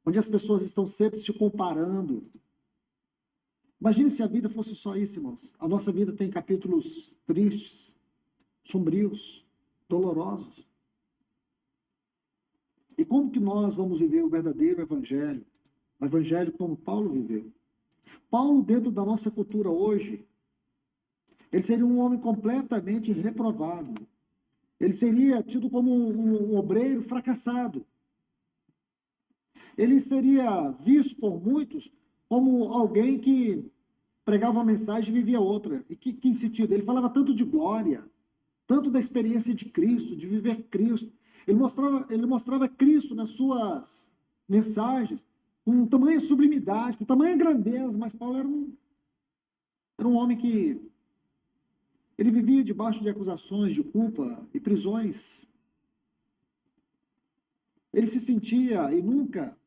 onde as pessoas estão sempre se comparando. Imagine se a vida fosse só isso, irmãos. A nossa vida tem capítulos tristes, sombrios, dolorosos. E como que nós vamos viver o verdadeiro evangelho? O evangelho como Paulo viveu. Paulo, dentro da nossa cultura hoje, ele seria um homem completamente reprovado. Ele seria tido como um obreiro fracassado. Ele seria visto por muitos como alguém que pregava uma mensagem e vivia outra. E que sentido? Ele falava tanto de glória, tanto da experiência de Cristo, de viver Cristo. Ele mostrava Cristo nas suas mensagens com tamanha sublimidade, com tamanha grandeza, mas Paulo era um homem que ele vivia debaixo de acusações, de culpa e prisões. Ele se sentia e nunca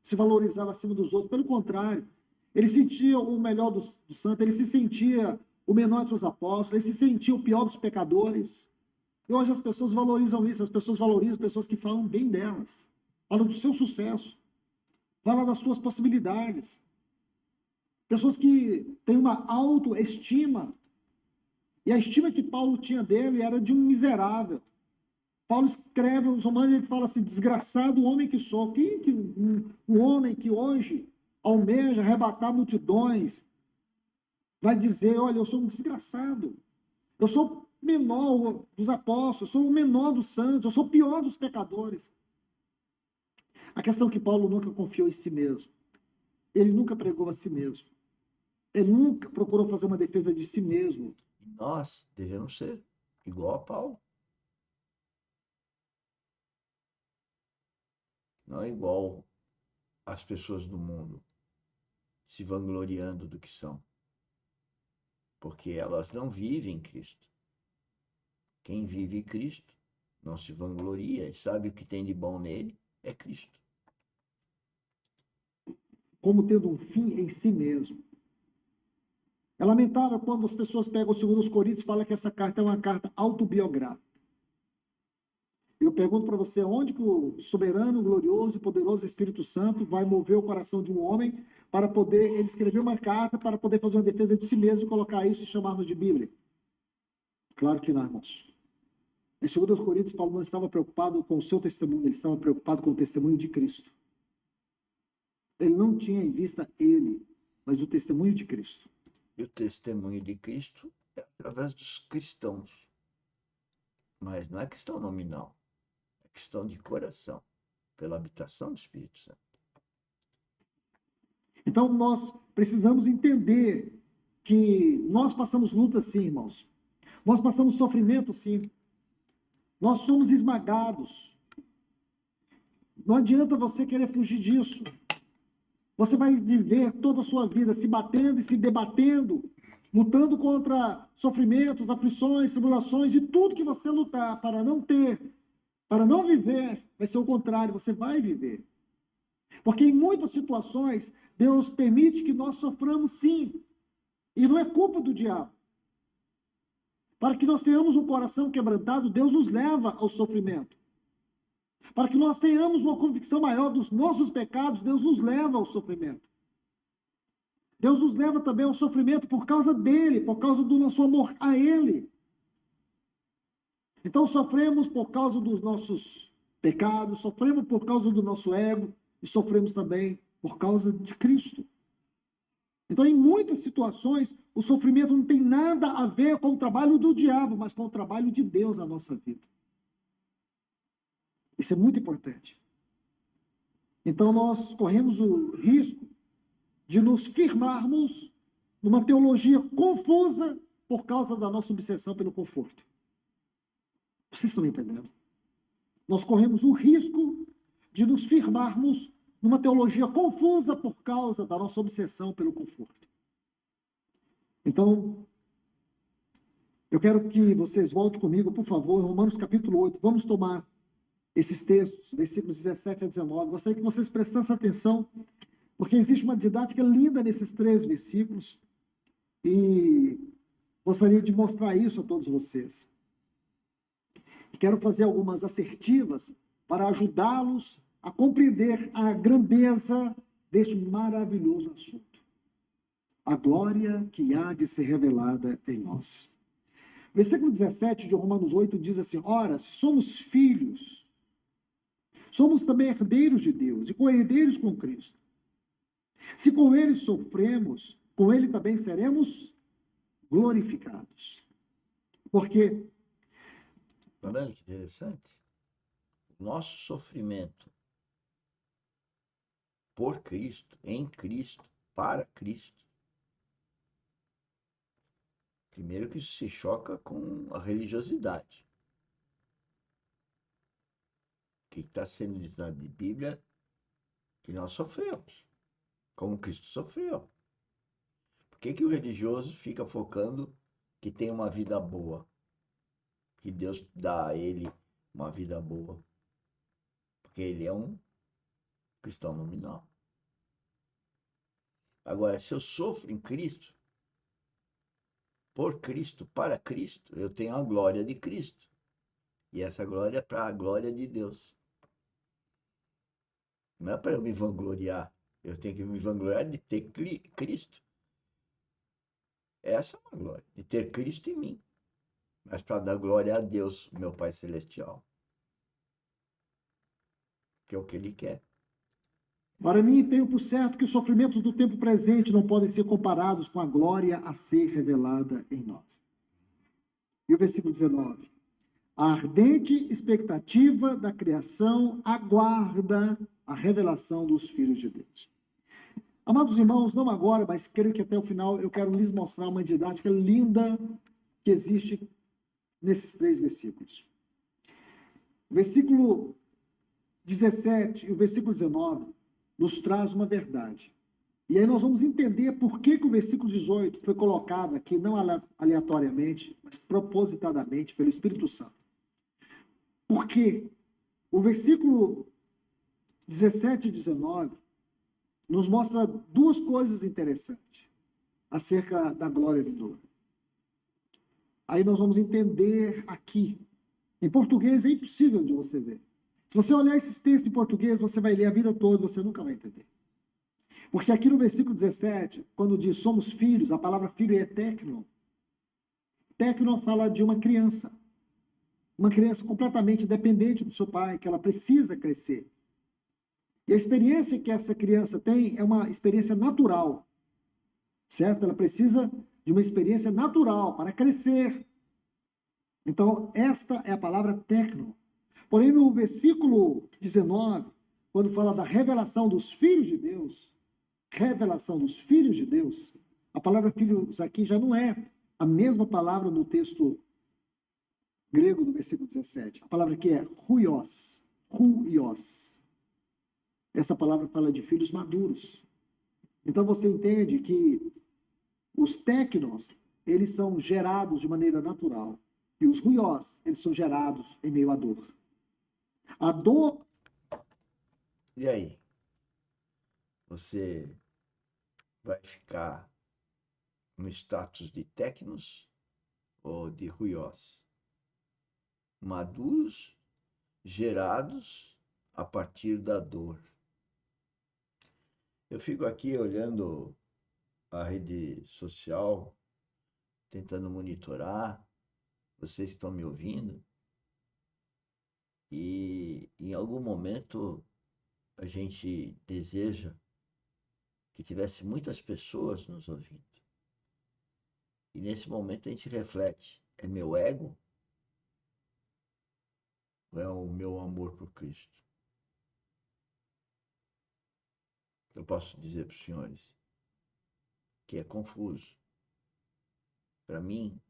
se valorizava acima dos outros, pelo contrário, ele sentia o melhor do santo, ele se sentia o menor entre os apóstolos, ele se sentia o pior dos pecadores. E hoje as pessoas valorizam isso, as pessoas valorizam pessoas que falam bem delas, falam do seu sucesso, falam das suas possibilidades. Pessoas que têm uma autoestima, e a estima que Paulo tinha dele era de um miserável. Paulo escreve aos Romanos, ele fala assim, desgraçado homem que sou. Um homem que hoje almeja arrebatar multidões, vai dizer, olha, eu sou um desgraçado. Eu sou o menor dos apóstolos, eu sou o menor dos santos, eu sou o pior dos pecadores. A questão é que Paulo nunca confiou em si mesmo. Ele nunca pregou a si mesmo. Ele nunca procurou fazer uma defesa de si mesmo. Nós devemos ser igual a Paulo. Não é igual às pessoas do mundo, se vangloriando do que são. Porque elas não vivem Cristo. Quem vive Cristo não se vangloria e sabe o que tem de bom nele é Cristo. Como tendo um fim em si mesmo. É lamentável quando as pessoas pegam o 2 Coríntios e falam que essa carta é uma carta autobiográfica. Eu pergunto para você, onde que o soberano, glorioso e poderoso Espírito Santo vai mover o coração de um homem para poder ele escrever uma carta, para poder fazer uma defesa de si mesmo e colocar isso e chamarmos de Bíblia? Claro que não, irmãos. Em 2 Coríntios, Paulo não estava preocupado com o seu testemunho, ele estava preocupado com o testemunho de Cristo. Ele não tinha em vista ele, mas o testemunho de Cristo. E o testemunho de Cristo é através dos cristãos. Mas não é questão nominal, é questão de coração, pela habitação do Espírito Santo. Então, nós precisamos entender que nós passamos luta sim, irmãos. Nós passamos sofrimento sim. Nós somos esmagados. Não adianta você querer fugir disso. Você vai viver toda a sua vida se batendo e se debatendo, lutando contra sofrimentos, aflições, tribulações e tudo que você lutar para não ter, para não viver, vai ser o contrário, você vai viver. Porque em muitas situações, Deus permite que nós soframos sim. E não é culpa do diabo. Para que nós tenhamos um coração quebrantado, Deus nos leva ao sofrimento. Para que nós tenhamos uma convicção maior dos nossos pecados, Deus nos leva ao sofrimento. Deus nos leva também ao sofrimento por causa dele, por causa do nosso amor a ele. Então sofremos por causa dos nossos pecados, sofremos por causa do nosso ego e sofremos também por causa de Cristo. Então, em muitas situações, o sofrimento não tem nada a ver com o trabalho do diabo, mas com o trabalho de Deus na nossa vida. Isso é muito importante. Então, nós corremos o risco de nos firmarmos numa teologia confusa por causa da nossa obsessão pelo conforto. Vocês estão me entendendo? Nós corremos o risco de nos firmarmos numa teologia confusa por causa da nossa obsessão pelo conforto. Então, eu quero que vocês voltem comigo, por favor, em Romanos capítulo 8. Vamos tomar esses textos, versículos 17 a 19. Gostaria que vocês prestassem atenção, porque existe uma didática linda nesses 3 versículos, e gostaria de mostrar isso a todos vocês. Quero fazer algumas assertivas para ajudá-los a compreender a grandeza deste maravilhoso assunto. A glória que há de ser revelada em nós. Versículo 17 de Romanos 8 diz assim: ora, se somos filhos, somos também herdeiros de Deus e co-herdeiros com Cristo. Se com ele sofremos, com ele também seremos glorificados. Porque, Olha que interessante. Nosso sofrimento por Cristo, em Cristo, para Cristo. Primeiro que isso se choca com a religiosidade. O que está sendo dito na Bíblia? Que nós sofremos, como Cristo sofreu. Por que o religioso fica focando que tem uma vida boa? Que Deus dá a ele uma vida boa? Porque ele é um cristão nominal. Agora, se eu sofro em Cristo, por Cristo, para Cristo, eu tenho a glória de Cristo. E essa glória é para a glória de Deus. Não é para eu me vangloriar. Eu tenho que me vangloriar de ter Cristo. Essa é uma glória, de ter Cristo em mim. Mas para dar glória a Deus, meu Pai Celestial. Que é o que Ele quer. para mim, tenho por certo que os sofrimentos do tempo presente não podem ser comparados com a glória a ser revelada em nós. E o versículo 19. A ardente expectativa da criação aguarda a revelação dos filhos de Deus. Amados irmãos, não agora, mas creio que até o final eu quero lhes mostrar uma didática linda que existe nesses 3 versículos. O versículo 17 e o versículo 19 nos traz uma verdade. E aí nós vamos entender por que o versículo 18 foi colocado aqui, não aleatoriamente, mas propositadamente pelo Espírito Santo. Porque o versículo 17 e 19 nos mostra 2 coisas interessantes acerca da glória vindoura. Aí nós vamos entender aqui. Em português é impossível de você ver. Se você olhar esses textos em português, você vai ler a vida toda, você nunca vai entender. Porque aqui no versículo 17, quando diz somos filhos, a palavra filho é tecno. Tecno fala de uma criança. Uma criança completamente dependente do seu pai, que ela precisa crescer. E a experiência que essa criança tem é uma experiência natural. Certo? Ela precisa de uma experiência natural para crescer. Então, esta é a palavra tecno. Porém, no versículo 19, quando fala da revelação dos filhos de Deus, revelação dos filhos de Deus, a palavra filhos aqui já não é a mesma palavra no texto grego do versículo 17. A palavra aqui é huios, huios. Essa palavra fala de filhos maduros. Então você entende que os tecnos, eles são gerados de maneira natural. E os huios, eles são gerados em meio à dor. A dor... E aí? Você vai ficar no status de tecnos ou de huios? Maduros, gerados a partir da dor. Eu fico aqui olhando a rede social, tentando monitorar. Vocês estão me ouvindo? E em algum momento a gente deseja que tivesse muitas pessoas nos ouvindo. E nesse momento a gente reflete: é meu ego ou é o meu amor por Cristo? Eu posso dizer para os senhores que é confuso. Para mim,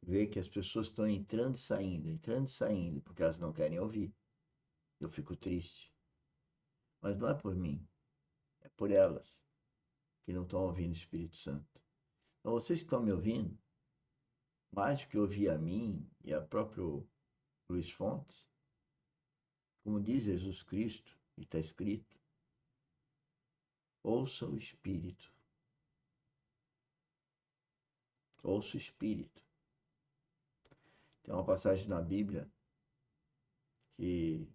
ver que as pessoas estão entrando e saindo, porque elas não querem ouvir. Eu fico triste. Mas não é por mim, é por elas que não estão ouvindo o Espírito Santo. Então vocês que estão me ouvindo, mais do que ouvir a mim e a próprio Luiz Fontes, como diz Jesus Cristo, e está escrito, ouça o Espírito. Ouça o Espírito. Tem uma passagem na Bíblia que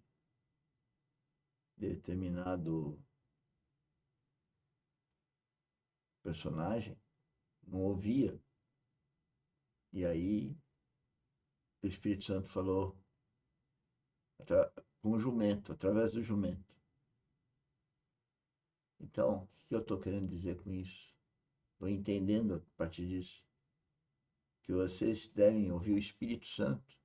determinado personagem não ouvia. E aí o Espírito Santo falou com o jumento, através do jumento. Então, o que eu estou querendo dizer com isso? Estou entendendo a partir disso que vocês devem ouvir o Espírito Santo